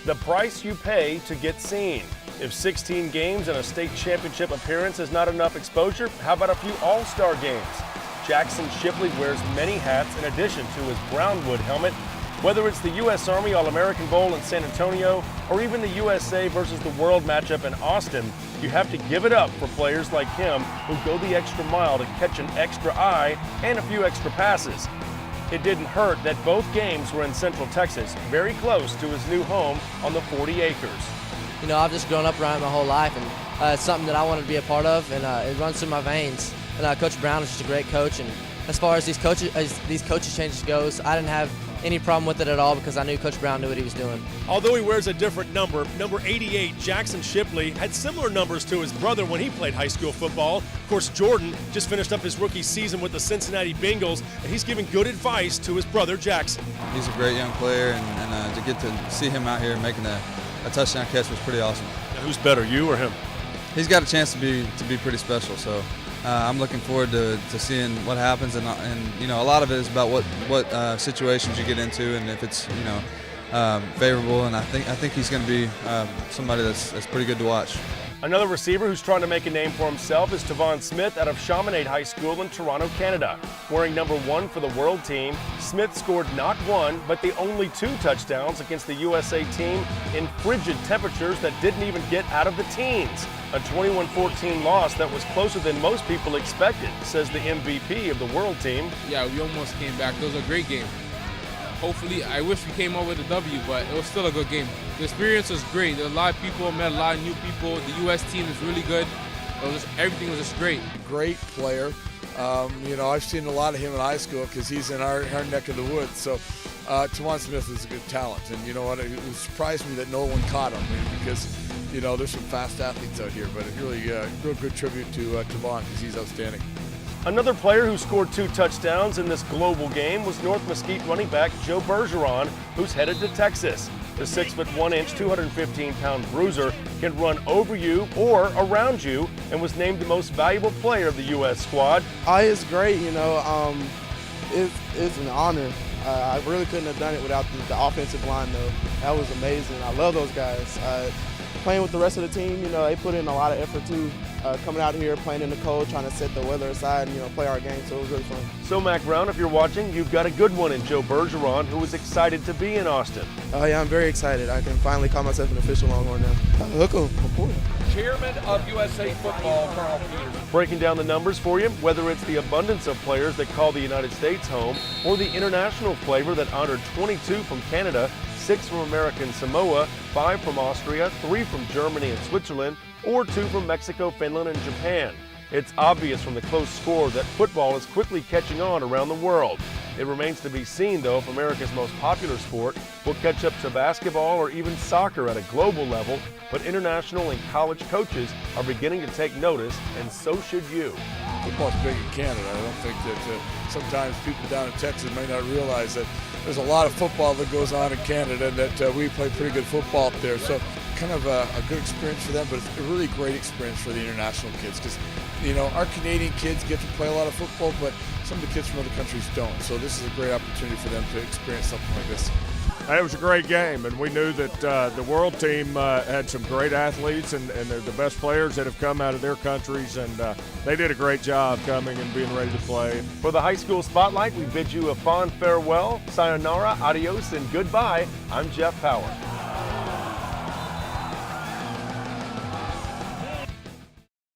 The price you pay to get seen. If 16 games and a state championship appearance is not enough exposure, how about a few all-star games? Jackson Shipley wears many hats in addition to his Brownwood helmet. Whether it's the U.S. Army All-American Bowl in San Antonio or even the USA versus the World matchup in Austin, you have to give it up for players like him who go the extra mile to catch an extra eye and a few extra passes. It didn't hurt that both games were in Central Texas, very close to his new home on the 40 acres. You know, I've just grown up around it my whole life, and it's something that I wanted to be a part of, and it runs through my veins. And Coach Brown is just a great coach, and as far as these coaches changes goes, I didn't have any problem with it at all because I knew Coach Brown knew what he was doing. Although he wears a different number 88, Jackson Shipley had similar numbers to his brother when he played high school football. Of course, Jordan just finished up his rookie season with the Cincinnati Bengals, and he's giving good advice to his brother Jackson. He's a great young player, and to get to see him out here making a touchdown catch was pretty awesome. Now, who's better, you or him? He's got a chance to be pretty special, so I'm looking forward to seeing what happens, and you know, a lot of it is about what situations you get into, and if it's favorable. And I think he's going to be somebody that's pretty good to watch. Another receiver who's trying to make a name for himself is Tavon Smith out of Chaminade High School in Toronto, Canada. Wearing number 1 for the world team, Smith scored not one, but the only 2 touchdowns against the USA team in frigid temperatures that didn't even get out of the teens. A 21-14 loss that was closer than most people expected, says the MVP of the world team. Yeah, we almost came back. It was a great game. Hopefully, I wish we came out with a W, but it was still a good game. The experience was great. There were a lot of people, met a lot of new people. The U.S. team is really good. Everything was just great. Great player. You know, I've seen a lot of him in high school because he's in our neck of the woods. So Tavon Smith is a good talent. And you know what, it surprised me that no one caught him because, you know, there's some fast athletes out here. But a really real good tribute to Tavon because he's outstanding. Another player who scored 2 touchdowns in this global game was North Mesquite running back Joe Bergeron, who's headed to Texas. The 6'1", 215-pound bruiser can run over you or around you and was named the most valuable player of the U.S. squad. It's great, you know. It's an honor. I really couldn't have done it without the offensive line, though. That was amazing. I love those guys. Playing with the rest of the team, you know, they put in a lot of effort too. Coming out here, playing in the cold, trying to set the weather aside and, you know, play our game, so it was really fun. So, Mac Brown, if you're watching, you've got a good one in Joe Bergeron, who is excited to be in Austin. Oh, yeah, I'm very excited. I can finally call myself an official Longhorn now. Hook 'em, of course. Chairman of USA Football, Carl Peters. Breaking down the numbers for you, whether it's the abundance of players that call the United States home or the international flavor that honored 22 from Canada, 6 from American Samoa, 5 from Austria, 3 from Germany and Switzerland, or 2 from Mexico, Finland, and Japan. It's obvious from the close score that football is quickly catching on around the world. It remains to be seen, though, if America's most popular sport will catch up to basketball or even soccer at a global level, but international and college coaches are beginning to take notice, and so should you. Football's big in Canada. I don't think that sometimes people down in Texas may not realize that there's a lot of football that goes on in Canada and that we play pretty good football up there. So kind of a good experience for them, but it's a really great experience for the international kids because, you know, our Canadian kids get to play a lot of football, but some of the kids from other countries don't. So this is a great opportunity for them to experience something like this. It was a great game, and we knew that the world team had some great athletes, and they're the best players that have come out of their countries, and they did a great job coming and being ready to play. For the High School Spotlight, we bid you a fond farewell, sayonara, adios, and goodbye. I'm Jeff Power.